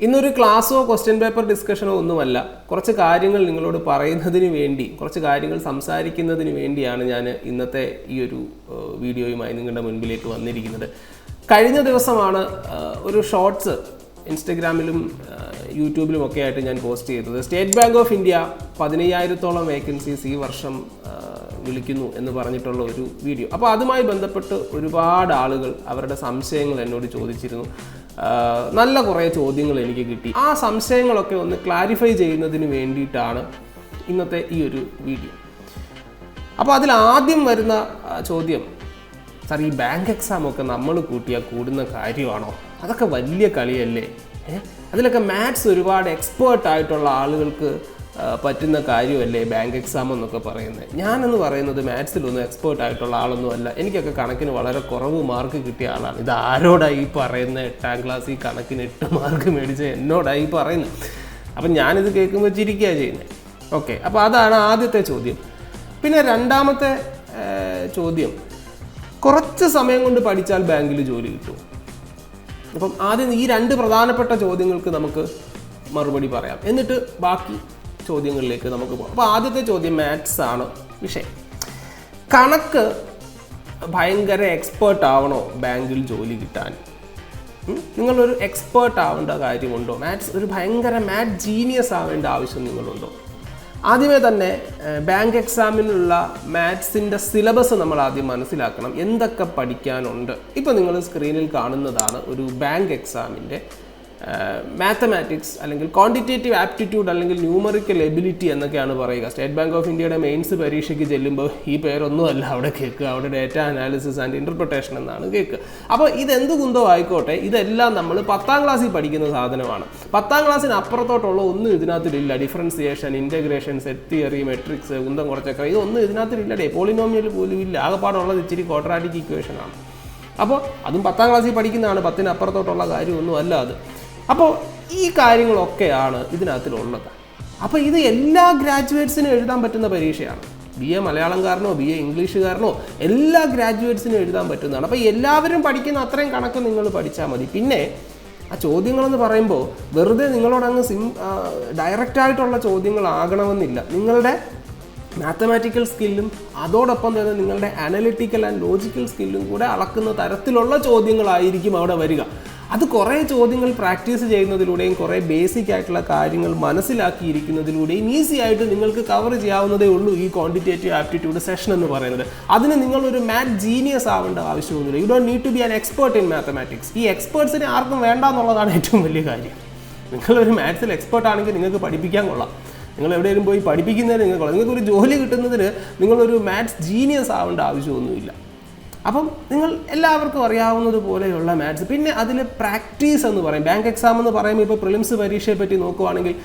ഇന്നൊരു ക്ലാസ്സോ question paper ഡിസ്കഷനോ ഒന്നുമല്ല, കുറച്ച് കാര്യങ്ങൾ നിങ്ങളോട് പറയുന്നതിന് വേണ്ടി, കുറച്ച് കാര്യങ്ങൾ സംസാരിക്കുന്നതിന് വേണ്ടിയാണ് ഞാൻ ഇന്നത്തെ ഈ ഒരു വീഡിയോയുമായി നിങ്ങളുടെ മുൻപിലേക്ക് വന്നിരിക്കുന്നത്. കഴിഞ്ഞ ദിവസമാണ് ഒരു ഷോർട്സ് ഇൻസ്റ്റഗ്രാമിലും യൂട്യൂബിലും ഒക്കെ ആയിട്ട് ഞാൻ പോസ്റ്റ് ചെയ്തത്. സ്റ്റേറ്റ് ബാങ്ക് ഓഫ് ഇന്ത്യ 15,000-ഓളം വേക്കൻസീസ് ഈ വർഷം വിളിക്കുന്നു എന്ന് പറഞ്ഞിട്ടുള്ള ഒരു വീഡിയോ. അപ്പോൾ അതുമായി ബന്ധപ്പെട്ട് ഒരുപാട് ആളുകൾ അവരുടെ സംശയങ്ങൾ എന്നോട് ചോദിച്ചിരുന്നു. നല്ല കുറേ ചോദ്യങ്ങൾ എനിക്ക് കിട്ടി. ആ സംശയങ്ങളൊക്കെ ഒന്ന് ക്ലാരിഫൈ ചെയ്യുന്നതിന് വേണ്ടിയിട്ടാണ് ഇന്നത്തെ ഈ ഒരു വീഡിയോ. അപ്പോൾ അതിൽ ആദ്യം വരുന്ന ചോദ്യം, സാർ ഈ ബാങ്ക് എക്സാമൊക്കെ നമ്മൾ കൂട്ടിയാൽ കൂടുന്ന കാര്യമാണോ? അതൊക്കെ വലിയ കളിയല്ലേ? അതിലൊക്കെ മാത്സ് ഒരുപാട് എക്സ്പേർട്ടായിട്ടുള്ള ആളുകൾക്ക് പറ്റുന്ന കാര്യമല്ലേ ബാങ്ക് എക്സാം എന്നൊക്കെ പറയുന്നത്? ഞാനെന്ന് പറയുന്നത് മാത്സിലൊന്നും എക്സ്പേർട്ടായിട്ടുള്ള ആളൊന്നും അല്ല. എനിക്കൊക്കെ കണക്കിന് വളരെ കുറവ് മാർക്ക് കിട്ടിയ ആളാണ്. ഇത് ആരോടായി പറയുന്നത്? 8ാം ക്ലാസ്സിൽ കണക്കിന് 8 മാർക്ക് മേടിച്ച് എന്നോടായി പറയുന്നത്. അപ്പം ഞാനിത് കേൾക്കുമ്പോൾ ചിരിക്കുകയാണ് ചെയ്യുന്നത്. ഓക്കെ, അപ്പോൾ അതാണ് ആദ്യത്തെ ചോദ്യം. പിന്നെ രണ്ടാമത്തെ ചോദ്യം, കുറച്ച് സമയം കൊണ്ട് പഠിച്ചാൽ ബാങ്കിൽ ജോലി കിട്ടും. അപ്പം ആദ്യം ഈ രണ്ട് പ്രധാനപ്പെട്ട ചോദ്യങ്ങൾക്ക് നമുക്ക് മറുപടി പറയാം, എന്നിട്ട് ബാക്കി ചോദ്യങ്ങളിലേക്ക് നമുക്ക് പോകാം. അപ്പോൾ ആദ്യത്തെ ചോദ്യം, മാത്സ് ആണ് വിഷയം. കണക്ക് ഭയങ്കര എക്സ്പേർട്ട് ആവണോ ബാങ്കിൽ ജോലി കിട്ടാൻ? നിങ്ങളൊരു എക്സ്പേർട്ട് ആവേണ്ട കാര്യമുണ്ടോ? മാത്സ് ഒരു ഭയങ്കര മാത്സ് ജീനിയസ് ആവേണ്ട ആവശ്യം നിങ്ങളുണ്ടോ? ആദ്യമേ തന്നെ ബാങ്ക് എക്സാമിനുള്ള മാത്സിൻ്റെ സിലബസ് നമ്മൾ ആദ്യം മനസ്സിലാക്കണം. എന്തൊക്കെ പഠിക്കാനുണ്ട്? ഇപ്പോൾ നിങ്ങൾ സ്ക്രീനിൽ കാണുന്നതാണ് ഒരു ബാങ്ക് എക്സാമിൻ്റെ മാത്തമാറ്റിക്സ് അല്ലെങ്കിൽ ക്വാണ്ടിറ്റേറ്റീവ് ആപ്റ്റിറ്റ്യൂഡ് അല്ലെങ്കിൽ ന്യൂമറിക്കൽ എബിലിറ്റി എന്നൊക്കെയാണ് പറയുക. സ്റ്റേറ്റ് ബാങ്ക് ഓഫ് ഇന്ത്യയുടെ മെയിൻസ് പരീക്ഷയ്ക്ക് ചെല്ലുമ്പോൾ ഈ പേരൊന്നുമല്ല അവിടെ കേൾക്കുക, അവിടെ ഡേറ്റ അനാലിസിസ് ആൻഡ് ഇൻ്റർപ്രിട്ടേഷൻ എന്നാണ് കേൾക്കുക. അപ്പോൾ ഇതെന്ത് കുന്തോ ആയിക്കോട്ടെ, ഇതെല്ലാം നമ്മൾ 10ാം ക്ലാസ്സിൽ പഠിക്കുന്ന സാധനമാണ്. 10ാം ക്ലാസ്സിന് അപ്പുറത്തോട്ടുള്ള ഒന്നും ഇതിനകത്തിലില്ല. Differentiation, integration, set theory, matrix, കുന്തം കുറച്ചൊക്കെ ഇതൊന്നും ഇതിനകത്തിലില്ലടേ. പോളിനോമിയൽ പോലും ഇല്ല. ആകെപ്പാടുള്ളത് ഇച്ചിരി ക്വാഡ്രാറ്റിക് ഇക്വേഷനാണ്. അപ്പോൾ അതും 10ാം ക്ലാസ്സിൽ പഠിക്കുന്നതാണ്. 10ന് അപ്പുറത്തോട്ടുള്ള കാര്യമൊന്നും അല്ല അത്. അപ്പോൾ ഈ കാര്യങ്ങളൊക്കെയാണ് ഇതിനകത്തിലുള്ളത്. അപ്പോൾ ഇത് എല്ലാ ഗ്രാജുവേറ്റ്സിനും എഴുതാൻ പറ്റുന്ന പരീക്ഷയാണ്. BA മലയാളംകാരനോ BA ഇംഗ്ലീഷുകാരനോ എല്ലാ ഗ്രാജുവേറ്റ്സിനും എഴുതാൻ പറ്റുന്നതാണ്. അപ്പോൾ എല്ലാവരും പഠിക്കുന്ന അത്രയും കണക്ക് നിങ്ങൾ പഠിച്ചാൽ മതി. പിന്നെ ആ ചോദ്യങ്ങളെന്ന് പറയുമ്പോൾ വെറുതെ നിങ്ങളോടങ്ങ് ഡയറക്റ്റായിട്ടുള്ള ചോദ്യങ്ങളാകണമെന്നില്ല. നിങ്ങളുടെ മാത്തമാറ്റിക്കൽ സ്കില്ലും അതോടൊപ്പം തന്നെ നിങ്ങളുടെ അനലിറ്റിക്കൽ ആൻഡ് ലോജിക്കൽ സ്കില്ലും കൂടെ അളക്കുന്ന തരത്തിലുള്ള ചോദ്യങ്ങളായിരിക്കും അവിടെ വരിക. അത് കുറേ ചോദ്യങ്ങൾ പ്രാക്ടീസ് ചെയ്യുന്നതിലൂടെയും കുറേ ബേസിക് ആയിട്ടുള്ള കാര്യങ്ങൾ മനസ്സിലാക്കിയിരിക്കുന്നതിലൂടെയും ഈസി ആയിട്ട് നിങ്ങൾക്ക് കവർ ചെയ്യാവുന്നതേ ഉള്ളൂ ഈ ക്വാണ്ടിറ്റേറ്റീവ് ആപ്റ്റിറ്റ്യൂഡ് സെഷൻ എന്ന് പറയുന്നത്. അതിന് നിങ്ങളൊരു മാത്സ് ജീനിയസ് ആവേണ്ട ആവശ്യമൊന്നുമില്ല. You don't need to be an expert in mathematics. ഈ എക്സ്പേർട്സിനെ ആർക്കും വേണ്ട എന്നുള്ളതാണ് ഏറ്റവും വലിയ കാര്യം. നിങ്ങളൊരു മാത്സിൽ എക്സ്പേർട്ട് ആണെങ്കിൽ നിങ്ങൾക്ക് പഠിപ്പിക്കാൻ കൊള്ളാം. നിങ്ങൾ എവിടെയെങ്കിലും പോയി പഠിപ്പിക്കുന്നതിന് നിങ്ങൾക്കൊരു ജോലി കിട്ടുന്നതിന് നിങ്ങളൊരു മാത്സ് ജീനിയസ് ആവേണ്ട ആവശ്യമൊന്നുമില്ല. അപ്പം നിങ്ങൾ എല്ലാവർക്കും അറിയാവുന്നത് പോലെയുള്ള മാത്സ്. പിന്നെ അതിൽ പ്രാക്ടീസ് എന്ന് പറയും. ബാങ്ക് എക്സാം എന്ന് പറയുമ്പോൾ ഇപ്പോൾ പ്രിലിംസ് പരീക്ഷയെ പറ്റി നോക്കുവാണെങ്കിൽ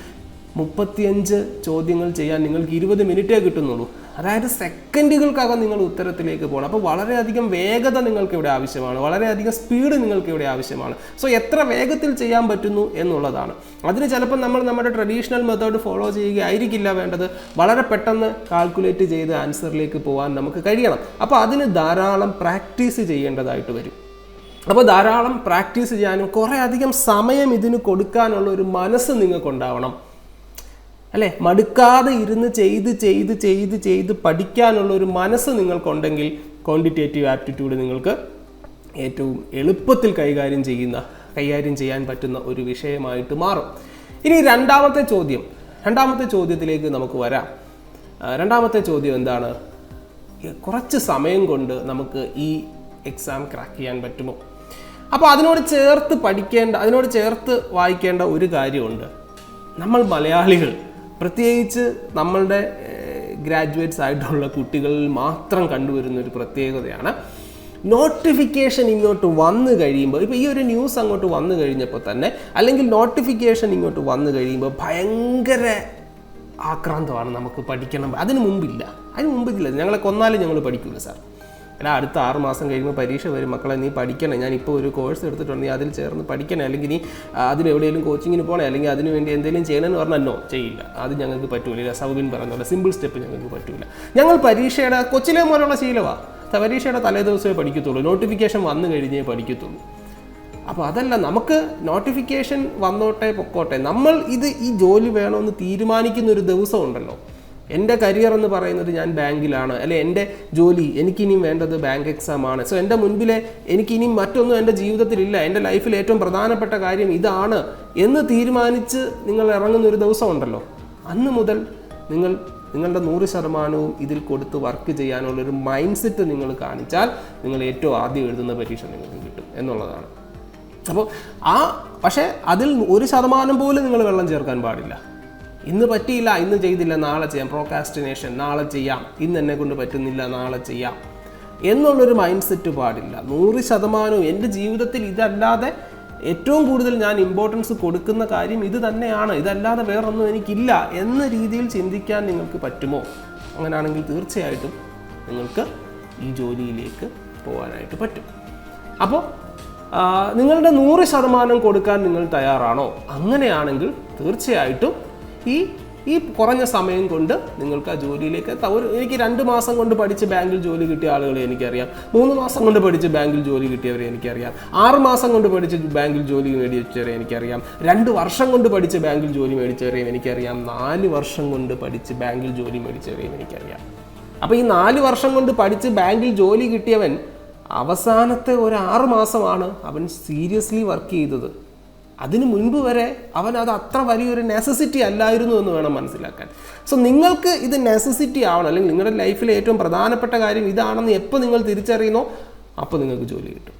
35 ചോദ്യങ്ങൾ ചെയ്യാൻ നിങ്ങൾക്ക് 20 മിനിറ്റേ കിട്ടുന്നുള്ളൂ. അതായത് സെക്കൻഡുകൾക്കകം നിങ്ങൾ ഉത്തരത്തിലേക്ക് പോകണം. അപ്പോൾ വളരെയധികം വേഗത നിങ്ങൾക്ക് ഇവിടെ ആവശ്യമാണ്, വളരെയധികം സ്പീഡ് നിങ്ങൾക്ക് ഇവിടെ ആവശ്യമാണ്. സോ എത്ര വേഗത്തിൽ ചെയ്യാൻ പറ്റുന്നു എന്നുള്ളതാണ്. അതിന് ചിലപ്പോൾ നമ്മൾ നമ്മുടെ ട്രഡീഷണൽ മെത്തേഡ് ഫോളോ ചെയ്യുകയായിരിക്കില്ല വേണ്ടത്. വളരെ പെട്ടെന്ന് കാൽക്കുലേറ്റ് ചെയ്ത് ആൻസറിലേക്ക് പോകാൻ നമുക്ക് കഴിയണം. അപ്പോൾ അതിന് ധാരാളം പ്രാക്ടീസ് ചെയ്യേണ്ടതായിട്ട് വരും. അപ്പോൾ ധാരാളം പ്രാക്ടീസ് ചെയ്യാനും കുറേ അധികം സമയം ഇതിന് കൊടുക്കാനുള്ള ഒരു മനസ്സ് നിങ്ങൾക്കുണ്ടാവണം അല്ലേ? മടുക്കാതെ ഇരുന്ന് ചെയ്ത് പഠിക്കാനുള്ള ഒരു മനസ്സ് നിങ്ങൾക്കുണ്ടെങ്കിൽ ക്വാണ്ടിറ്റേറ്റീവ് ആപ്റ്റിറ്റ്യൂഡ് നിങ്ങൾക്ക് ഏറ്റവും എളുപ്പത്തിൽ കൈകാര്യം ചെയ്യാൻ പറ്റുന്ന ഒരു വിഷയമായിട്ട് മാറും. ഇനി രണ്ടാമത്തെ ചോദ്യത്തിലേക്ക് നമുക്ക് വരാം. രണ്ടാമത്തെ ചോദ്യം എന്താണ്? കുറച്ച് സമയം കൊണ്ട് നമുക്ക് ഈ എക്സാം ക്രാക്ക് ചെയ്യാൻ പറ്റുമോ? അപ്പോൾ അതിനോട് ചേർത്ത് വായിക്കേണ്ട ഒരു കാര്യമുണ്ട്. നമ്മൾ മലയാളികൾ, പ്രത്യേകിച്ച് നമ്മളുടെ ഗ്രാജുവേറ്റ്സ് ആയിട്ടുള്ള കുട്ടികളിൽ മാത്രം കണ്ടുവരുന്ന ഒരു പ്രത്യേകതയാണ്, നോട്ടിഫിക്കേഷൻ ഇങ്ങോട്ട് വന്നു കഴിയുമ്പോൾ, ഇപ്പോൾ ഈ ഒരു ന്യൂസ് അങ്ങോട്ട് വന്നു കഴിഞ്ഞപ്പോൾ തന്നെ, അല്ലെങ്കിൽ നോട്ടിഫിക്കേഷൻ ഇങ്ങോട്ട് വന്നു കഴിയുമ്പോൾ ഭയങ്കര ആക്രാന്തമാണ് നമുക്ക് പഠിക്കണം. അതിന് മുമ്പില്ല. ഞങ്ങളെ കൊന്നാലും ഞങ്ങൾ പഠിക്കില്ല സാർ. എടാ, അടുത്ത 6 മാസം കഴിയുമ്പോൾ പരീക്ഷ വരും മക്കളെ, നീ പഠിക്കണം. ഞാനിപ്പോൾ ഒരു കോഴ്സ് എടുത്തിട്ടുണ്ട്, നീ അതിൽ ചേർന്ന് പഠിക്കണം, അല്ലെങ്കിൽ നീ അതിനെവിടെയെങ്കിലും കോച്ചിങ്ങിന് പോകണം, അല്ലെങ്കിൽ അതിന് വേണ്ടി എന്തെങ്കിലും ചെയ്യണമെന്ന് പറഞ്ഞാൽ നോ, ചെയ്യില്ല, അത് ഞങ്ങൾക്ക് പറ്റൂല. സൗബിൻ പറഞ്ഞ സിമ്പിൾ സ്റ്റെപ്പ് ഞങ്ങൾക്ക് പറ്റൂല. ഞങ്ങൾ പരീക്ഷയുടെ കൊച്ചിലെ പോലുള്ള ശീലമാണ്. പരീക്ഷയുടെ തലേ ദിവസമേ പഠിക്കത്തുള്ളൂ, നോട്ടിഫിക്കേഷൻ വന്നു കഴിഞ്ഞേ പഠിക്കത്തുള്ളൂ. അപ്പോൾ അതല്ല, നമുക്ക് നോട്ടിഫിക്കേഷൻ വന്നോട്ടെ പൊക്കോട്ടെ, നമ്മൾ ഈ ജോലി വേണമെന്ന് തീരുമാനിക്കുന്ന ഒരു ദിവസം ഉണ്ടല്ലോ. എൻ്റെ കരിയർ എന്ന് പറയുന്നത് ഞാൻ ബാങ്കിലാണ്, അല്ലെ എൻ്റെ ജോലി എനിക്കിനിയും വേണ്ടത് ബാങ്ക് എക്സാമാണ്, സോ എൻ്റെ മുൻപിലെ എനിക്കിനിയും മറ്റൊന്നും എൻ്റെ ജീവിതത്തിലില്ല, എൻ്റെ ലൈഫിൽ ഏറ്റവും പ്രധാനപ്പെട്ട കാര്യം ഇതാണ് എന്ന് തീരുമാനിച്ച് നിങ്ങൾ ഇറങ്ങുന്ന ഒരു ദിവസം ഉണ്ടല്ലോ, അന്ന് മുതൽ നിങ്ങളുടെ 100% ഇതിൽ കൊടുത്ത് വർക്ക് ചെയ്യാനുള്ളൊരു മൈൻഡ് സെറ്റ് നിങ്ങൾ കാണിച്ചാൽ നിങ്ങൾ ഏറ്റവും ആദ്യം എഴുതുന്ന പരീക്ഷ നിങ്ങൾക്ക് കിട്ടും എന്നുള്ളതാണ്. അപ്പോൾ പക്ഷേ അതിൽ 1% പോലും നിങ്ങൾ വെള്ളം ചേർക്കാൻ പാടില്ല. ഇന്ന് പറ്റിയില്ല, ഇന്ന് ചെയ്തില്ല, നാളെ ചെയ്യാം, പ്രോകാസ്റ്റിനേഷൻ, നാളെ ചെയ്യാം, ഇന്ന് എന്നെ കൊണ്ട് പറ്റുന്നില്ല, നാളെ ചെയ്യാം എന്നുള്ളൊരു മൈൻഡ് സെറ്റ് പാടില്ല. 100% എൻ്റെ ജീവിതത്തിൽ ഇതല്ലാതെ ഏറ്റവും കൂടുതൽ ഞാൻ ഇമ്പോർട്ടൻസ് കൊടുക്കുന്ന കാര്യം ഇത് തന്നെയാണ്, ഇതല്ലാതെ വേറൊന്നും എനിക്കില്ല എന്ന രീതിയിൽ ചിന്തിക്കാൻ നിങ്ങൾക്ക് പറ്റുമോ? അങ്ങനെയാണെങ്കിൽ തീർച്ചയായിട്ടും നിങ്ങൾക്ക് ഈ ജോലിയിലേക്ക് പോകാനായിട്ട് പറ്റും. അപ്പോൾ നിങ്ങളുടെ 100% കൊടുക്കാൻ നിങ്ങൾ തയ്യാറാണോ? അങ്ങനെയാണെങ്കിൽ തീർച്ചയായിട്ടും ഈ കുറഞ്ഞ സമയം കൊണ്ട് നിങ്ങൾക്ക് ആ ജോലിയിലേക്ക് എനിക്ക് 2 മാസം കൊണ്ട് പഠിച്ച് ബാങ്കിൽ ജോലി കിട്ടിയ ആളുകളെ എനിക്കറിയാം, 3 മാസം കൊണ്ട് പഠിച്ച് ബാങ്കിൽ ജോലി കിട്ടിയവരെ എനിക്കറിയാം, 6 മാസം കൊണ്ട് പഠിച്ച് ബാങ്കിൽ ജോലി മേടിച്ചവരെ എനിക്കറിയാം, 2 വർഷം കൊണ്ട് പഠിച്ച് ബാങ്കിൽ ജോലി മേടിച്ചവരെയും എനിക്കറിയാം, 4 വർഷം കൊണ്ട് പഠിച്ച് ബാങ്കിൽ ജോലി മേടിച്ചവരെയും എനിക്കറിയാം. അപ്പോൾ ഈ 4 വർഷം കൊണ്ട് പഠിച്ച് ബാങ്കിൽ ജോലി കിട്ടിയവൻ അവസാനത്തെ ഒരു 6 മാസമാണ് അവൻ സീരിയസ്ലി വർക്ക് ചെയ്തത്. അതിനു മുൻപ് വരെ അവൻ അത് അത്ര വലിയൊരു നെസസിറ്റി അല്ലായിരുന്നു എന്ന് വേണം മനസ്സിലാക്കാൻ. സോ നിങ്ങൾക്ക് ഇത് നെസസിറ്റി ആവണം, അല്ലെങ്കിൽ നിങ്ങളുടെ ലൈഫിലെ ഏറ്റവും പ്രധാനപ്പെട്ട കാര്യം ഇതാണെന്ന് എപ്പോൾ നിങ്ങൾ തിരിച്ചറിയുന്നോ അപ്പോൾ നിങ്ങൾക്ക് ജോലി കിട്ടും.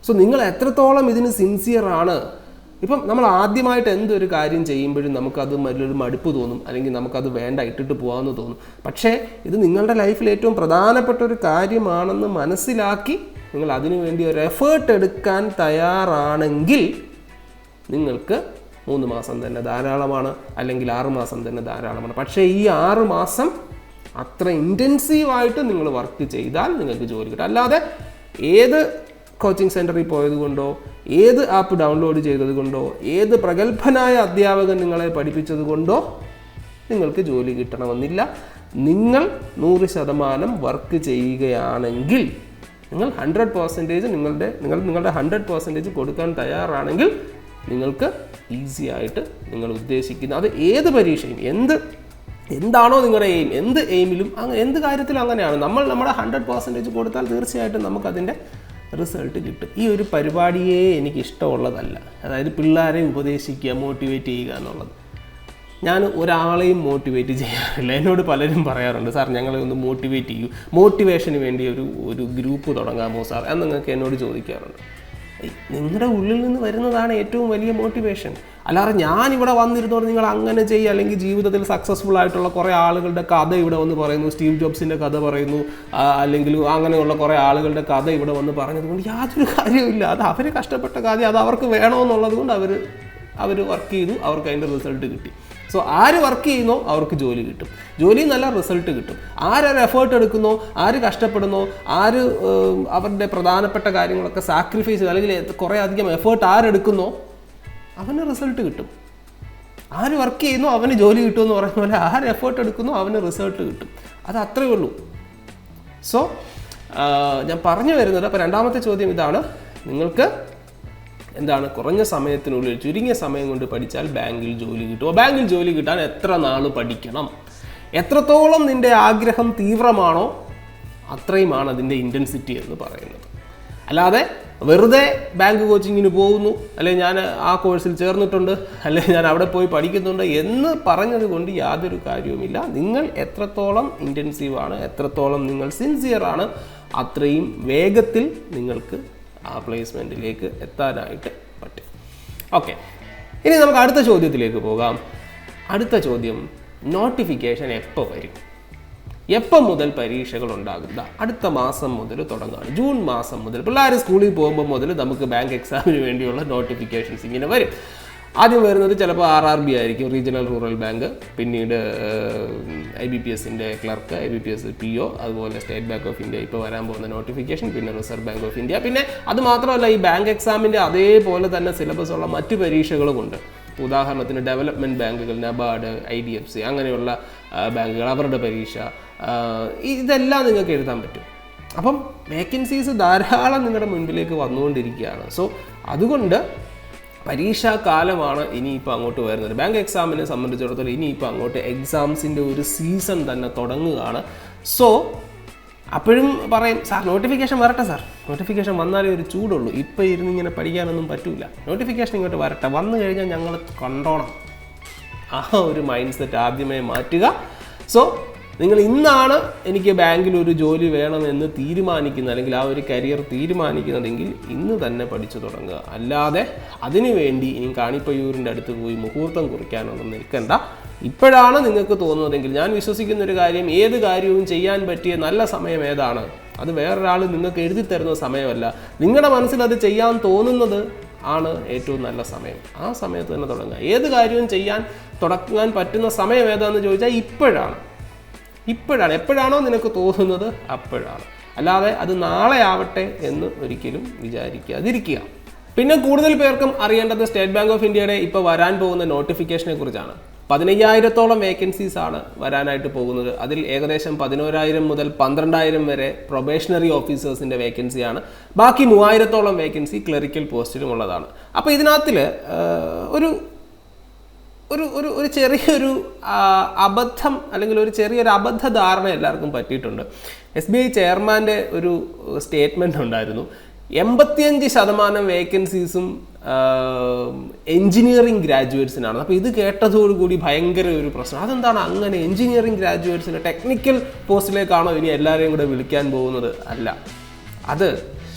സോ നിങ്ങൾ എത്രത്തോളം ഇതിന് സിൻസിയറാണ്. ഇപ്പം നമ്മൾ ആദ്യമായിട്ട് എന്തൊരു കാര്യം ചെയ്യുമ്പോഴും നമുക്കത് വലിയൊരു മടുപ്പ് തോന്നും, അല്ലെങ്കിൽ നമുക്കത് വേണ്ട ഇട്ടിട്ട് പോകാമെന്ന് തോന്നും. പക്ഷേ ഇത് നിങ്ങളുടെ ലൈഫിൽ ഏറ്റവും പ്രധാനപ്പെട്ട ഒരു കാര്യമാണെന്ന് മനസ്സിലാക്കി നിങ്ങൾ അതിനു വേണ്ടി ഒരു എഫേർട്ട് എടുക്കാൻ തയ്യാറാണെങ്കിൽ നിങ്ങൾക്ക് 3 മാസം തന്നെ ധാരാളമാണ്, അല്ലെങ്കിൽ 6 മാസം തന്നെ ധാരാളമാണ്. പക്ഷേ ഈ 6 മാസം അത്ര ഇൻറ്റൻസീവായിട്ട് നിങ്ങൾ വർക്ക് ചെയ്താൽ നിങ്ങൾക്ക് ജോലി കിട്ടും. അല്ലാതെ ഏത് കോച്ചിങ് സെൻറ്ററിൽ പോയത് കൊണ്ടോ, ഏത് ആപ്പ് ഡൗൺലോഡ് ചെയ്തത് കൊണ്ടോ, ഏത് പ്രഗത്ഭനായ അധ്യാപകൻ നിങ്ങളെ പഠിപ്പിച്ചത് കൊണ്ടോ നിങ്ങൾക്ക് ജോലി കിട്ടണമെന്നില്ല. നിങ്ങൾ 100% വർക്ക് ചെയ്യുകയാണെങ്കിൽ, നിങ്ങൾ 100% നിങ്ങളുടെ 100% കൊടുക്കാൻ തയ്യാറാണെങ്കിൽ നിങ്ങൾക്ക് ഈസി ആയിട്ട് നിങ്ങൾ ഉദ്ദേശിക്കുന്ന അത് ഏത് പരീക്ഷയും എന്താണോ നിങ്ങളുടെ എയിം, എന്ത് എയിമിലും എന്ത് കാര്യത്തിലും അങ്ങനെയാണ്. നമ്മുടെ 100% കൊടുത്താൽ തീർച്ചയായിട്ടും നമുക്കതിൻ്റെ റിസൾട്ട് കിട്ടും. ഈ ഒരു പരിപാടിയേ എനിക്കിഷ്ടമുള്ളതല്ല. അതായത് പിള്ളേരെ ഉപദേശിക്കുക, മോട്ടിവേറ്റ് ചെയ്യുക എന്നുള്ളത്. ഞാൻ ഒരാളെയും മോട്ടിവേറ്റ് ചെയ്യാറില്ല. എന്നോട് പലരും പറയാറുണ്ട്, സാർ ഞങ്ങളെ ഒന്ന് മോട്ടിവേറ്റ് ചെയ്യൂ, മോട്ടിവേഷന് വേണ്ടി ഒരു ഗ്രൂപ്പ് തുടങ്ങാമോ സാർ എന്നൊക്കെ എന്നോട് ചോദിക്കാറുണ്ട്. നിങ്ങളുടെ ഉള്ളിൽ നിന്ന് വരുന്നതാണ് ഏറ്റവും വലിയ മോട്ടിവേഷൻ. അല്ലാതെ ഞാനിവിടെ വന്നിരുന്നോട് നിങ്ങൾ അങ്ങനെ ചെയ്യുക, അല്ലെങ്കിൽ ജീവിതത്തിൽ സക്സസ്ഫുൾ ആയിട്ടുള്ള കുറേ ആളുകളുടെ കഥ ഇവിടെ വന്ന് പറയുന്നു, സ്റ്റീവ് ജോബ്സിൻ്റെ കഥ പറയുന്നു, അല്ലെങ്കിൽ അങ്ങനെയുള്ള കുറേ ആളുകളുടെ കഥ ഇവിടെ വന്ന് പറഞ്ഞതുകൊണ്ട് യാതൊരു കാര്യമില്ല. അത് അവർ കഷ്ടപ്പെട്ട കാര്യം, അത് അവർക്ക് വേണമെന്നുള്ളത് കൊണ്ട് അവർ വർക്ക് ചെയ്തു, അവർക്ക് അതിൻ്റെ റിസൾട്ട് കിട്ടി. സോ ആര് വർക്ക് ചെയ്യുന്നോ അവർക്ക് ജോലി കിട്ടും, ജോലി നല്ല റിസൾട്ട് കിട്ടും. ആരൊരു എഫേർട്ട് എടുക്കുന്നോ, ആര് കഷ്ടപ്പെടുന്നോ, ആര് അവരുടെ പ്രധാനപ്പെട്ട കാര്യങ്ങളൊക്കെ സാക്രിഫൈസ് ചെയ്ത് അല്ലെങ്കിൽ കുറേ അധികം എഫേർട്ട് ആരെടുക്കുന്നോ അവന് റിസൾട്ട് കിട്ടും. ആര് വർക്ക് ചെയ്യുന്നോ അവന് ജോലി കിട്ടുമെന്ന് പറയുന്ന പോലെ ആര് എഫേർട്ട് എടുക്കുന്നോ അവന് റിസൾട്ട് കിട്ടും. അത് അത്രയേ ഉള്ളൂ. സോ ഞാൻ പറഞ്ഞു വരുന്നത്, അപ്പോൾ രണ്ടാമത്തെ ചോദ്യം ഇതാണ്, നിങ്ങൾക്ക് എന്താണ് കുറഞ്ഞ സമയത്തിനുള്ളിൽ ചുരുങ്ങിയ സമയം കൊണ്ട് പഠിച്ചാൽ ബാങ്കിൽ ജോലി കിട്ടുമോ? ബാങ്കിൽ ജോലി കിട്ടാൻ എത്ര നാൾ പഠിക്കണം? എത്രത്തോളം നിൻ്റെ ആഗ്രഹം തീവ്രമാണോ അത്രയുമാണ് അതിൻ്റെ ഇൻറ്റൻസിറ്റി എന്ന് പറയുന്നത്. അല്ലാതെ വെറുതെ ബാങ്ക് കോച്ചിങ്ങിന് പോകുന്നു, അല്ലെങ്കിൽ ഞാൻ ആ കോഴ്സിൽ ചേർന്നിട്ടുണ്ട്, അല്ലെങ്കിൽ ഞാൻ അവിടെ പോയി പഠിക്കുന്നുണ്ട് എന്ന് പറഞ്ഞത് കൊണ്ട് യാതൊരു കാര്യവുമില്ല. നിങ്ങൾ എത്രത്തോളം ഇൻറ്റൻസീവാണ്, എത്രത്തോളം നിങ്ങൾ സിൻസിയറാണ്, അത്രയും വേഗത്തിൽ നിങ്ങൾക്ക് ആ പ്ലേസ്മെൻറ്റിലേക്ക് എത്താനായിട്ട് പറ്റും. ഓക്കെ, ഇനി നമുക്ക് അടുത്ത ചോദ്യത്തിലേക്ക് പോകാം. അടുത്ത ചോദ്യം, നോട്ടിഫിക്കേഷൻ എപ്പോൾ വരും? എപ്പം മുതൽ പരീക്ഷകൾ ഉണ്ടാകുക? അടുത്ത മാസം മുതൽ തുടങ്ങുകയാണ്. ജൂൺ മാസം മുതൽ പിള്ളേർ സ്കൂളിൽ പോകുമ്പോൾ മുതൽ നമുക്ക് ബാങ്ക് എക്സാമിന് വേണ്ടിയുള്ള നോട്ടിഫിക്കേഷൻസ് ഇങ്ങനെ വരും. ആദ്യം വരുന്നത് ചിലപ്പോൾ RRB ആയിരിക്കും, റീജിയണൽ റൂറൽ ബാങ്ക്, പിന്നീട് IBPSൻ്റെ ക്ലർക്ക്, IBPS PO, അതുപോലെ സ്റ്റേറ്റ് ബാങ്ക് ഓഫ് ഇന്ത്യ ഇപ്പോൾ വരാൻ പോകുന്ന നോട്ടിഫിക്കേഷൻ, പിന്നെ റിസർവ് ബാങ്ക് ഓഫ് ഇന്ത്യ. പിന്നെ അത് മാത്രമല്ല, ഈ ബാങ്ക് എക്സാമിൻ്റെ അതേപോലെ തന്നെ സിലബസ് ഉള്ള മറ്റ് പരീക്ഷകളുമുണ്ട്. ഉദാഹരണത്തിന് ഡെവലപ്മെൻറ്റ് ബാങ്കുകൾ, നബാർഡ്, IDFC അങ്ങനെയുള്ള ബാങ്കുകൾ, അവരുടെ പരീക്ഷ, ഇതെല്ലാം നിങ്ങൾക്ക് എഴുതാൻ പറ്റും. അപ്പം വേക്കൻസീസ് ധാരാളം നിങ്ങളുടെ മുൻപിലേക്ക് വന്നുകൊണ്ടിരിക്കുകയാണ്. സോ അതുകൊണ്ട് പരീക്ഷാകാലമാണ് ഇനിയിപ്പോൾ അങ്ങോട്ട് വരുന്നത്. ബാങ്ക് എക്സാമിനെ സംബന്ധിച്ചിടത്തോളം ഇനിയിപ്പോൾ അങ്ങോട്ട് എക്സാംസിൻ്റെ ഒരു സീസൺ തന്നെ തുടങ്ങുകയാണ്. സോ അപ്പോഴും പറയും, സാർ നോട്ടിഫിക്കേഷൻ വരട്ടെ, സാർ നോട്ടിഫിക്കേഷൻ വന്നാലേ ഒരു ചൂടുള്ളൂ, ഇപ്പോൾ ഇരുന്ന് ഇങ്ങനെ പഠിക്കാനൊന്നും പറ്റില്ല, നോട്ടിഫിക്കേഷൻ ഇങ്ങോട്ട് വരട്ടെ, വന്നു കഴിഞ്ഞാൽ ഞങ്ങൾ കണ്ടോണം. ആ ഒരു മൈൻഡ് സെറ്റ് ആദ്യമേ മാറ്റുക. സോ നിങ്ങൾ ഇന്നാണ് എനിക്ക് ബാങ്കിൽ ഒരു ജോലി വേണമെന്ന് തീരുമാനിക്കുന്നത്, അല്ലെങ്കിൽ ആ ഒരു കരിയർ തീരുമാനിക്കുന്നതെങ്കിൽ ഇന്ന് തന്നെ പഠിച്ചു തുടങ്ങുക. അല്ലാതെ അതിനു വേണ്ടി ഇനി കാണിപ്പയ്യൂരിൻ്റെ അടുത്ത് പോയി മുഹൂർത്തം കുറിക്കാനൊന്നും നിൽക്കണ്ട. ഇപ്പോഴാണ് നിങ്ങൾക്ക് തോന്നുന്നതെങ്കിൽ, ഞാൻ വിശ്വസിക്കുന്ന ഒരു കാര്യം, ഏത് കാര്യവും ചെയ്യാൻ പറ്റിയ നല്ല സമയം ഏതാണ്? അത് വേറൊരാൾ നിങ്ങൾക്ക് എഴുതി തരുന്ന സമയമല്ല, നിങ്ങളുടെ മനസ്സിൽ അത് ചെയ്യാൻ തോന്നുന്നത് ആണ് ഏറ്റവും നല്ല സമയം. ആ സമയത്ത് തന്നെ തുടങ്ങുക. ഏത് കാര്യവും ചെയ്യാൻ തുടങ്ങാൻ പറ്റുന്ന സമയം ഏതാണെന്ന് ചോദിച്ചാൽ ഇപ്പോഴാണ്. എപ്പോഴാണോ നിനക്ക് തോന്നുന്നത് അപ്പോഴാണ്. അല്ലാതെ അത് നാളെ ആവട്ടെ എന്ന് ഒരിക്കലും വിചാരിക്കാതിരിക്കുക. പിന്നെ കൂടുതൽ പേർക്കും അറിയേണ്ടത് സ്റ്റേറ്റ് ബാങ്ക് ഓഫ് ഇന്ത്യയുടെ ഇപ്പോൾ വരാൻ പോകുന്ന നോട്ടിഫിക്കേഷനെ കുറിച്ചാണ്. 15,000-ഓളം വേക്കൻസീസ് ആണ് വരാനായിട്ട് പോകുന്നത്. അതിൽ ഏകദേശം 11,000 മുതൽ 12,000 വരെ പ്രൊബേഷണറി ഓഫീസേഴ്സിൻ്റെ വേക്കൻസിയാണ്. ബാക്കി 3,000-ഓളം വേക്കൻസി ക്ലറിക്കൽ പോസ്റ്റിലും ഉള്ളതാണ്. അപ്പോൾ ഇതിനകത്തിൽ ഒരു ഒരു ഒരു ഒരു ചെറിയൊരു അബദ്ധം, അല്ലെങ്കിൽ ഒരു ചെറിയൊരു അബദ്ധ ധാരണ എല്ലാവർക്കും പറ്റിയിട്ടുണ്ട്. SBI ചെയർമാൻ്റെ ഒരു സ്റ്റേറ്റ്മെൻ്റ് ഉണ്ടായിരുന്നു, 85% വേക്കൻസീസും എൻജിനീയറിംഗ് ഗ്രാജുവേറ്റ്സിനാണ്. അപ്പോൾ ഇത് കേട്ടതോടുകൂടി ഭയങ്കര ഒരു പ്രശ്നം. അതെന്താണ് അങ്ങനെ? എൻജിനീയറിംഗ് ഗ്രാജുവേറ്റ്സിന് ടെക്നിക്കൽ പോസ്റ്റിലേക്കാണോ ഇനി എല്ലാവരെയും കൂടെ വിളിക്കാൻ പോകുന്നത്? അല്ല, അത്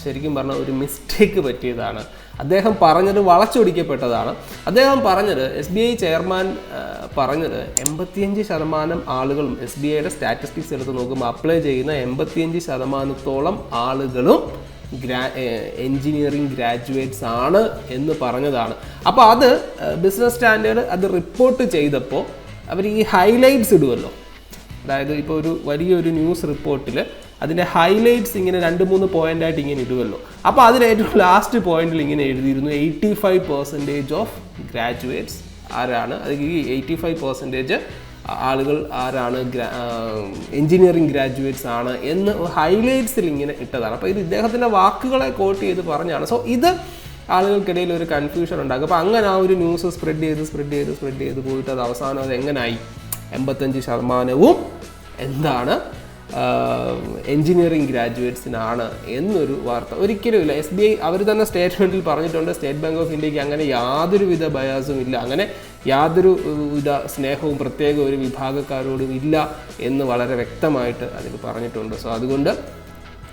ശരിക്കും പറഞ്ഞാൽ ഒരു മിസ്റ്റേക്ക് പറ്റിയതാണ്. അദ്ദേഹം പറഞ്ഞത് വളച്ചൊടിക്കപ്പെട്ടതാണ്. അദ്ദേഹം പറഞ്ഞത്, SBI ചെയർമാൻ പറഞ്ഞത് 85% ആളുകളും, SBIയുടെ സ്റ്റാറ്റിസ്റ്റിക്സ് എടുത്ത് നോക്കുമ്പോൾ അപ്ലൈ ചെയ്യുന്ന 85%-ഓളം ആളുകളും എൻജിനീയറിംഗ് ഗ്രാജുവേറ്റ്സ് ആണ് എന്ന് പറഞ്ഞതാണ്. അപ്പോൾ അത് ബിസിനസ് സ്റ്റാൻഡേർഡ് അത് റിപ്പോർട്ട് ചെയ്തപ്പോൾ അവർ ഈ ഹൈലൈറ്റ്സ് ഇടുമല്ലോ, അതായത് ഇപ്പോൾ ഒരു വലിയൊരു ന്യൂസ് റിപ്പോർട്ടിൽ അതിൻ്റെ ഹൈലൈറ്റ്സ് ഇങ്ങനെ 2-3 പോയിൻ്റായിട്ട് ഇങ്ങനെ ഇടുമല്ലോ. അപ്പോൾ അതിൽ ഏറ്റവും ലാസ്റ്റ് പോയിന്റിൽ ഇങ്ങനെ എഴുതിയിരുന്നു 85% ഓഫ് ഗ്രാജുവേറ്റ്സ് ആരാണ്, അത് ഈ 85% ആളുകൾ ആരാണ് എൻജിനീയറിംഗ് ഗ്രാജുവേറ്റ്സ് ആണ് എന്ന് ഹൈലൈറ്റ്സിൽ ഇങ്ങനെ ഇട്ടതാണ്. അപ്പോൾ ഇത് ഇദ്ദേഹത്തിൻ്റെ വാക്കുകളെ കോട്ട് ചെയ്ത് പറഞ്ഞാണ്. സോ ഇത് ആളുകൾക്കിടയിൽ ഒരു കൺഫ്യൂഷൻ ഉണ്ടാകും. അപ്പോൾ അങ്ങനെ ആ ഒരു ന്യൂസ് സ്പ്രെഡ് ചെയ്ത് പോയിട്ട് അത് അവസാനം അത് എങ്ങനായി, 85% എന്താണ് എൻജിനീയറിംഗ് ഗ്രാജുവേറ്റ്സിനാണ് എന്നൊരു വാർത്ത. ഒരിക്കലുമില്ല. SBI അവർ തന്നെ സ്റ്റേറ്റ്മെൻറ്റിൽ പറഞ്ഞിട്ടുണ്ട്, സ്റ്റേറ്റ് ബാങ്ക് ഓഫ് ഇന്ത്യക്ക് അങ്ങനെ യാതൊരുവിധ ബയാസും ഇല്ല, അങ്ങനെ യാതൊരു വിധ സ്നേഹവും പ്രത്യേക ഒരു വിഭാഗക്കാരോടും ഇല്ല എന്ന് വളരെ വ്യക്തമായിട്ട് അതിൽ പറഞ്ഞിട്ടുണ്ട്. സോ അതുകൊണ്ട്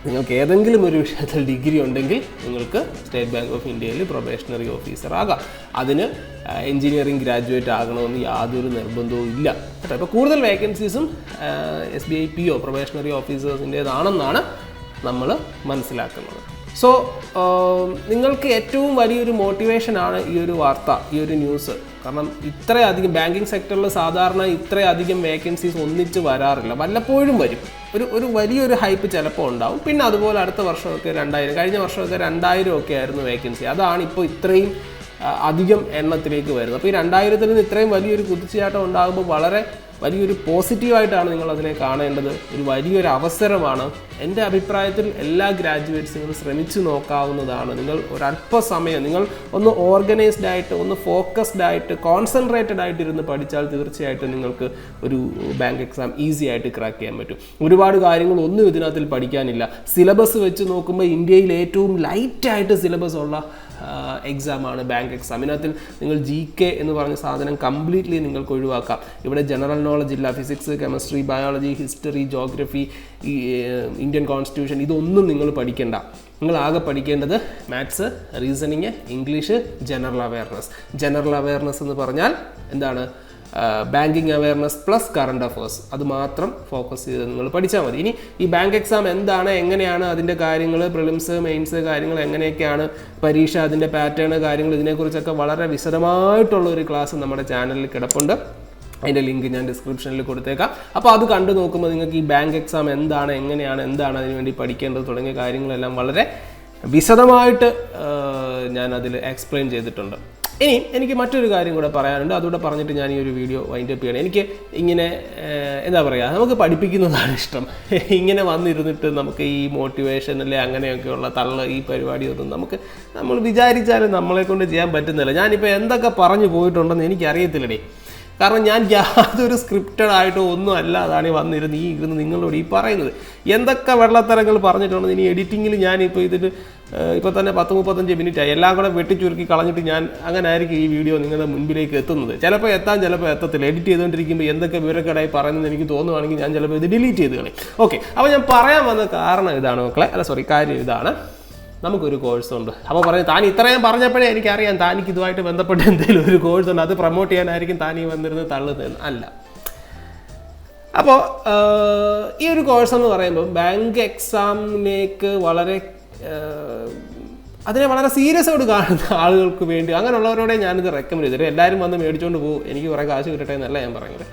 നിങ്ങൾക്ക് ഏതെങ്കിലും ഒരു വിഷയത്തിൽ ഡിഗ്രി ഉണ്ടെങ്കിൽ നിങ്ങൾക്ക് സ്റ്റേറ്റ് ബാങ്ക് ഓഫ് ഇന്ത്യയിൽ പ്രൊബേഷണറി ഓഫീസർ ആകാം. അതിന് എൻജിനീയറിംഗ് ഗ്രാജുവേറ്റ് ആകണമെന്ന് യാതൊരു നിർബന്ധവും ഇല്ല കേട്ടോ. ഇപ്പോൾ കൂടുതൽ വേക്കൻസീസും SBI PO പ്രൊബേഷണറി ഓഫീസേഴ്സിൻ്റേതാണെന്നാണ് നമ്മൾ മനസ്സിലാക്കുന്നത്. സോ നിങ്ങൾക്ക് ഏറ്റവും വലിയൊരു മോട്ടിവേഷനാണ് ഈ ഒരു വാർത്ത, ഈ ഒരു ന്യൂസ്. കാരണം ഇത്രയധികം ബാങ്കിങ് സെക്ടറിൽ സാധാരണ ഇത്രയധികം വേക്കൻസീസ് ഒന്നിച്ച് വരാറില്ല, വല്ലപ്പോഴും വരും. ഒരു വലിയൊരു ഹൈപ്പ് ചിലപ്പോൾ ഉണ്ടാവും. പിന്നെ അതുപോലെ അടുത്ത വർഷമൊക്കെ 2000, കഴിഞ്ഞ വർഷമൊക്കെ 2000 ഒക്കെ ആയിരുന്നു വേക്കൻസി. അതാണ് ഇപ്പോൾ ഇത്രയും അധികം എണ്ണത്തിലേക്ക് വരുന്നത്. അപ്പോൾ ഈ 2000-ൽ നിന്ന് ഇത്രയും വലിയൊരു കുതിച്ചുചാട്ടം ഉണ്ടാകുമ്പോൾ വളരെ വലിയൊരു പോസിറ്റീവായിട്ടാണ് നിങ്ങൾ അതിനെ കാണേണ്ടത്. ഒരു വലിയൊരു അവസരമാണ്. എൻ്റെ അഭിപ്രായത്തിൽ എല്ലാ ഗ്രാജുവേറ്റ്സിനും ശ്രമിച്ചു നോക്കാവുന്നതാണ്. നിങ്ങൾ ഒരല്പസമയം നിങ്ങൾ ഒന്ന് ഓർഗനൈസ്ഡ് ആയിട്ട്, ഒന്ന് ഫോക്കസ്ഡ് ആയിട്ട്, കോൺസെൻട്രേറ്റഡ് ആയിട്ട് ഇരുന്ന് പഠിച്ചാൽ തീർച്ചയായിട്ടും നിങ്ങൾക്ക് ഒരു ബാങ്ക് എക്സാം ഈസി ആയിട്ട് ക്രാക്ക് ചെയ്യാൻ പറ്റും. ഒരുപാട് കാര്യങ്ങളൊന്നും ഇതിനകത്തിൽ പഠിക്കാനില്ല. സിലബസ് വെച്ച് നോക്കുമ്പോൾ ഇന്ത്യയിൽ ഏറ്റവും ലൈറ്റായിട്ട് സിലബസ് ഉള്ള എക്സാമാണ് ബാങ്ക് എക്സാം. ഇതിനകത്തിൽ നിങ്ങൾ GK എന്ന് പറഞ്ഞ സാധനം കംപ്ലീറ്റ്ലി നിങ്ങൾക്ക് ഒഴിവാക്കാം. ഇവിടെ ജനറൽ നോളജ് ഇല്ല, physics, chemistry, biology, history, geography, Indian constitution, ഇതൊന്നും നിങ്ങൾ പഠിക്കേണ്ട. നിങ്ങൾ ആകെ പഠിക്കേണ്ടത് maths, reasoning, English, general awareness എന്ന് പറഞ്ഞാൽ എന്താണ്? Banking awareness plus current affairs. അത് മാത്രം ഫോക്കസ് ചെയ്ത് നിങ്ങൾ പഠിച്ചാൽ മതി. ഇനി ഈ ബാങ്ക് എക്സാം എന്താണ്, എങ്ങനെയാണ് അതിൻ്റെ കാര്യങ്ങൾ, പ്രിലിംസ്, മെയിൻസ് കാര്യങ്ങൾ എങ്ങനെയൊക്കെയാണ്, പരീക്ഷ, അതിൻ്റെ പാറ്റേൺ കാര്യങ്ങൾ, ഇതിനെക്കുറിച്ചൊക്കെ വളരെ വിശദമായിട്ടുള്ള ഒരു ക്ലാസ് നമ്മുടെ ചാനലിൽ കിടപ്പുണ്ട്. അതിൻ്റെ ലിങ്ക് ഞാൻ ഡിസ്ക്രിപ്ഷനിൽ കൊടുത്തേക്കാം. അപ്പോൾ അത് കണ്ടു നോക്കുമ്പോൾ നിങ്ങൾക്ക് ഈ ബാങ്ക് എക്സാം എന്താണ്, എങ്ങനെയാണ്, എന്താണ് അതിനുവേണ്ടി പഠിക്കേണ്ടത് തുടങ്ങിയ കാര്യങ്ങളെല്ലാം വളരെ വിശദമായിട്ട് ഞാൻ അതിൽ എക്സ്പ്ലെയിൻ ചെയ്തിട്ടുണ്ട്. ഇനി എനിക്ക് മറ്റൊരു കാര്യം കൂടെ പറയാനുണ്ട്. അതുകൂടെ പറഞ്ഞിട്ട് ഞാൻ ഈ ഒരു വീഡിയോ വൈൻഡ് അപ്പ് ചെയ്യണം. എനിക്ക് ഇങ്ങനെ എന്താ പറയുക, നമുക്ക് പഠിപ്പിക്കുന്നതാണ് ഇഷ്ടം. ഇങ്ങനെ വന്നിരുന്നിട്ട് നമുക്ക് ഈ മോട്ടിവേഷൻ അല്ലെ അങ്ങനെയൊക്കെയുള്ള ഈ പരിപാടിയൊന്നും നമ്മൾ വിചാരിച്ചാലും നമ്മളെ കൊണ്ട് ചെയ്യാൻ പറ്റുന്നില്ല. ഞാനിപ്പോൾ എന്തൊക്കെ പറഞ്ഞു പോയിട്ടുണ്ടെന്ന് എനിക്കറിയത്തില്ലടേ. കാരണം ഞാൻ യാതൊരു സ്ക്രിപ്റ്റഡ് ആയിട്ടോ ഒന്നും അല്ല അതാണ് ഇരുന്ന് നിങ്ങളോട് ഈ പറയുന്നത്. എന്തൊക്കെ വെള്ളത്തരങ്ങൾ പറഞ്ഞിട്ടുണ്ടെന്ന് ഇനി എഡിറ്റിങ്ങിൽ ഞാനിപ്പോൾ ഇപ്പോൾ തന്നെ 10-35 മിനിറ്റായി. എല്ലാം കൂടെ വെട്ടിച്ചുരുക്കി കളഞ്ഞിട്ട് ഞാൻ അങ്ങനെ ആയിരിക്കും ഈ വീഡിയോ നിങ്ങളുടെ മുൻപിലേക്ക് എത്തുന്നത്. ചിലപ്പോൾ ചിലപ്പോൾ എത്തത്തില്ല. എഡിറ്റ് ചെയ്തുകൊണ്ടിരിക്കുമ്പോൾ എന്തൊക്കെ വിവരക്കേടായി പറയുന്നത് എനിക്ക് തോന്നുവാണെങ്കിൽ ഞാൻ ചിലപ്പോൾ ഇത് ഡിലീറ്റ് ചെയ്ത് കളയും. ഓക്കെ, അപ്പോൾ ഞാൻ പറയാൻ വന്ന കാരണം ഇതാണ് മക്കളെ, കാര്യം ഇതാണ്. നമുക്കൊരു കോഴ്സുണ്ട്. അപ്പോൾ പറയും താൻ ഇത്രയും പറഞ്ഞപ്പോഴേ എനിക്കറിയാം താനിക്ക് ഇതുമായിട്ട് ബന്ധപ്പെട്ട് എന്തെങ്കിലും ഒരു കോഴ്സുണ്ട്, അത് പ്രൊമോട്ട് ചെയ്യാനായിരിക്കും താനീ വന്നിരുന്ന് തള്ളുന്നത്. അല്ല. അപ്പോൾ ഈ ഒരു കോഴ്സ് എന്ന് പറയുമ്പോൾ ബാങ്ക് എക്സാമിലേക്ക് അതിനെ വളരെ സീരിയസ് ആയിട്ട് കാണുന്ന ആളുകൾക്ക് വേണ്ടി, അങ്ങനെയുള്ളവരോടെ ഞാനിത് റെക്കമെൻഡ് ചെയ്തിട്ട് എല്ലാവരും വന്ന് മേടിച്ചുകൊണ്ട് പോകും എനിക്ക് കുറേ കാശ് കിട്ടട്ടെ എന്നല്ല ഞാൻ പറയുന്നത്.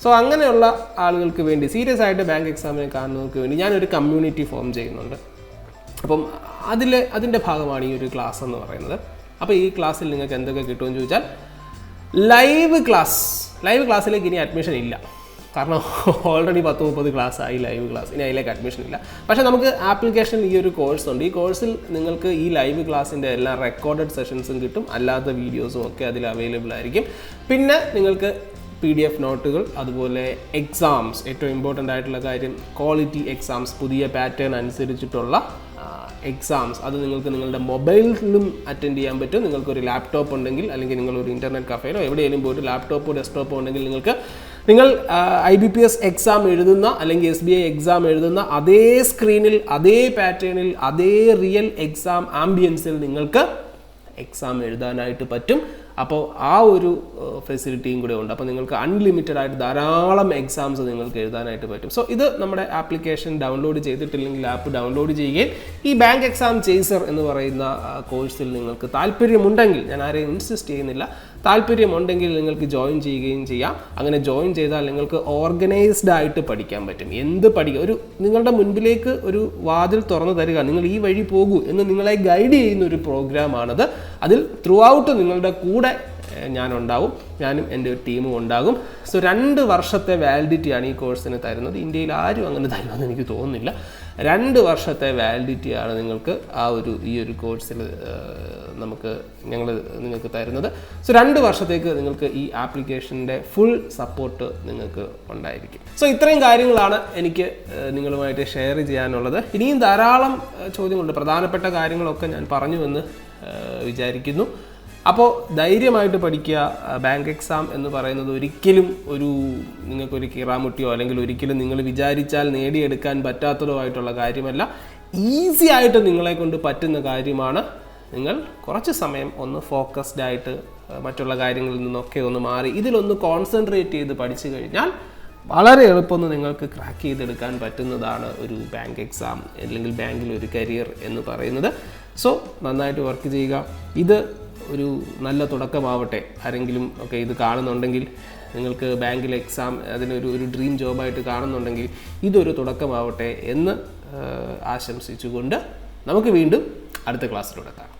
സോ അങ്ങനെയുള്ള ആളുകൾക്ക് വേണ്ടി, സീരിയസ് ആയിട്ട് ബാങ്ക് എക്സാമിനെ കാണുന്നവർക്ക് വേണ്ടി ഞാനൊരു കമ്മ്യൂണിറ്റി ഫോം ചെയ്യുന്നുണ്ട്. അപ്പം അതിൻ്റെ ഭാഗമാണ് ഈ ഒരു ക്ലാസ് എന്ന് പറയുന്നത്. അപ്പോൾ ഈ ക്ലാസ്സിൽ നിങ്ങൾക്ക് എന്തൊക്കെ കിട്ടുമെന്ന് ചോദിച്ചാൽ, ലൈവ് ക്ലാസ്സിലേക്ക് ഇനി അഡ്മിഷൻ ഇല്ല. കാരണം ഓൾറെഡി 10-30 ക്ലാസ് ആയി ലൈവ് ക്ലാസ്, ഇനി അതിലേക്ക് അഡ്മിഷൻ ഇല്ല. പക്ഷേ നമുക്ക് ആപ്ലിക്കേഷനിൽ ഈ ഒരു കോഴ്സ് ഉണ്ട്. ഈ കോഴ്സിൽ നിങ്ങൾക്ക് ഈ ലൈവ് ക്ലാസ്സിൻ്റെ എല്ലാ റെക്കോർഡഡ് സെഷൻസും കിട്ടും, അല്ലാത്ത വീഡിയോസും ഒക്കെ അതിൽ അവൈലബിൾ ആയിരിക്കും. പിന്നെ നിങ്ങൾക്ക് PDF നോട്ടുകൾ, അതുപോലെ എക്സാംസ്, ഏറ്റവും ഇമ്പോർട്ടൻ്റ് ആയിട്ടുള്ള കാര്യം ക്വാളിറ്റി എക്സാംസ്, പുതിയ പാറ്റേൺ അനുസരിച്ചിട്ടുള്ള എക്സാംസ്, അത് നിങ്ങൾക്ക് നിങ്ങളുടെ മൊബൈലിലും അറ്റൻഡ് ചെയ്യാൻ പറ്റും. നിങ്ങൾക്കൊരു ലാപ്ടോപ്പ് ഉണ്ടെങ്കിൽ, അല്ലെങ്കിൽ നിങ്ങളൊരു ഇൻ്റർനെറ്റ് കഫേയിലോ എവിടെയെങ്കിലും പോയിട്ട് ലാപ്ടോപ്പോ ഡെസ്ക്ടോപ്പോ ഉണ്ടെങ്കിൽ നിങ്ങൾ IBPS എക്സാം എഴുതുന്ന അല്ലെങ്കിൽ SBI എക്സാം എഴുതുന്ന അതേ സ്ക്രീനിൽ, അതേ പാറ്റേണിൽ, അതേ റിയൽ എക്സാം ആംബിയൻസിൽ നിങ്ങൾക്ക് എക്സാം എഴുതാനായിട്ട് പറ്റും. അപ്പോൾ ആ ഒരു ഫെസിലിറ്റിയും കൂടെ ഉണ്ട്. അപ്പോൾ നിങ്ങൾക്ക് അൺലിമിറ്റഡ് ആയിട്ട് ധാരാളം എക്സാംസ് നിങ്ങൾക്ക് എഴുതാനായിട്ട് പറ്റും. സോ ഇത് നമ്മുടെ ആപ്ലിക്കേഷൻ ഡൗൺലോഡ് ചെയ്തിട്ടില്ലെങ്കിൽ ആപ്പ് ഡൗൺലോഡ് ചെയ്യുകയും ഈ ബാങ്ക് എക്സാം ചേസർ എന്ന് പറയുന്ന കോഴ്സിൽ നിങ്ങൾക്ക് താല്പര്യമുണ്ടെങ്കിൽ, ഞാൻ ആരെയും ഇൻസിസ്റ്റ് ചെയ്യുന്നില്ല, താല്പര്യമുണ്ടെങ്കിൽ നിങ്ങൾക്ക് ജോയിൻ ചെയ്യുകയും ചെയ്യാം. അങ്ങനെ ജോയിൻ ചെയ്താൽ നിങ്ങൾക്ക് ഓർഗനൈസ്ഡ് ആയിട്ട് പഠിക്കാൻ പറ്റും. നിങ്ങളുടെ മുൻപിലേക്ക് ഒരു വാതിൽ തുറന്നു തരിക, നിങ്ങൾ ഈ വഴി പോകൂ എന്ന് നിങ്ങളെ ഗൈഡ് ചെയ്യുന്ന ഒരു പ്രോഗ്രാമാണത്. അതിൽ ത്രൂ ഔട്ട് നിങ്ങളുടെ കൂടെ ഞാനുണ്ടാവും, ഞാനും എൻ്റെ ഒരു ടീമും ഉണ്ടാകും. സോ 2 വർഷത്തെ വാലിഡിറ്റിയാണ് ഈ കോഴ്സിന് തരുന്നത്. ഇന്ത്യയിൽ ആരും അങ്ങനെ തരുമെന്ന് എനിക്ക് തോന്നുന്നില്ല. 2 വർഷത്തെ വാലിഡിറ്റിയാണ് നിങ്ങൾക്ക് ഈ ഒരു കോഴ്സിൽ ഞങ്ങൾ നിങ്ങൾക്ക് തരുന്നത്. സോ 2 വർഷത്തേക്ക് നിങ്ങൾക്ക് ഈ ആപ്ലിക്കേഷൻ്റെ ഫുൾ സപ്പോർട്ട് നിങ്ങൾക്ക് ഉണ്ടായിരിക്കും. സോ ഇത്രയും കാര്യങ്ങളാണ് എനിക്ക് നിങ്ങളുമായിട്ട് ഷെയർ ചെയ്യാനുള്ളത്. ഇനിയും ധാരാളം ചോദ്യങ്ങളുണ്ട്. പ്രധാനപ്പെട്ട കാര്യങ്ങളൊക്കെ ഞാൻ പറഞ്ഞുവെന്ന് വിചാരിക്കുന്നു. അപ്പോൾ ധൈര്യമായിട്ട് പഠിക്കുക. ബാങ്ക് എക്സാം എന്ന് പറയുന്നത് ഒരിക്കലും നിങ്ങൾക്കൊരു കീറാമുട്ടിയോ അല്ലെങ്കിൽ ഒരിക്കലും നിങ്ങൾ വിചാരിച്ചാൽ നേടിയെടുക്കാൻ പറ്റാത്തതോ ആയിട്ടുള്ള കാര്യമല്ല. ഈസി ആയിട്ട് നിങ്ങളെ കൊണ്ട് പറ്റുന്ന കാര്യമാണ്. നിങ്ങൾ കുറച്ച് സമയം ഒന്ന് ഫോക്കസ്ഡ് ആയിട്ട് മറ്റുള്ള കാര്യങ്ങളിൽ നിന്നൊക്കെ ഒന്ന് മാറി ഇതിലൊന്ന് കോൺസെൻട്രേറ്റ് ചെയ്ത് പഠിച്ചു കഴിഞ്ഞാൽ വളരെ എളുപ്പം നിങ്ങൾക്ക് ക്രാക്ക് ചെയ്തെടുക്കാൻ പറ്റുന്നതാണ് ഒരു ബാങ്ക് എക്സാം അല്ലെങ്കിൽ ബാങ്കിൽ ഒരു കരിയർ എന്ന് പറയുന്നത്. സോ നന്നായിട്ട് വർക്ക് ചെയ്യുക. ഇത് ഒരു നല്ല തുടക്കമാവട്ടെ. ആരെങ്കിലും ഒക്കെ ഇത് കാണുന്നുണ്ടെങ്കിൽ, നിങ്ങൾക്ക് ബാങ്കിൽ എക്സാം അതിനൊരു ഡ്രീം ജോബായിട്ട് കാണുന്നുണ്ടെങ്കിൽ ഇതൊരു തുടക്കമാവട്ടെ എന്ന് ആശംസിച്ചുകൊണ്ട് നമുക്ക് വീണ്ടും അടുത്ത ക്ലാസ്സിലൂടെ കാണാം.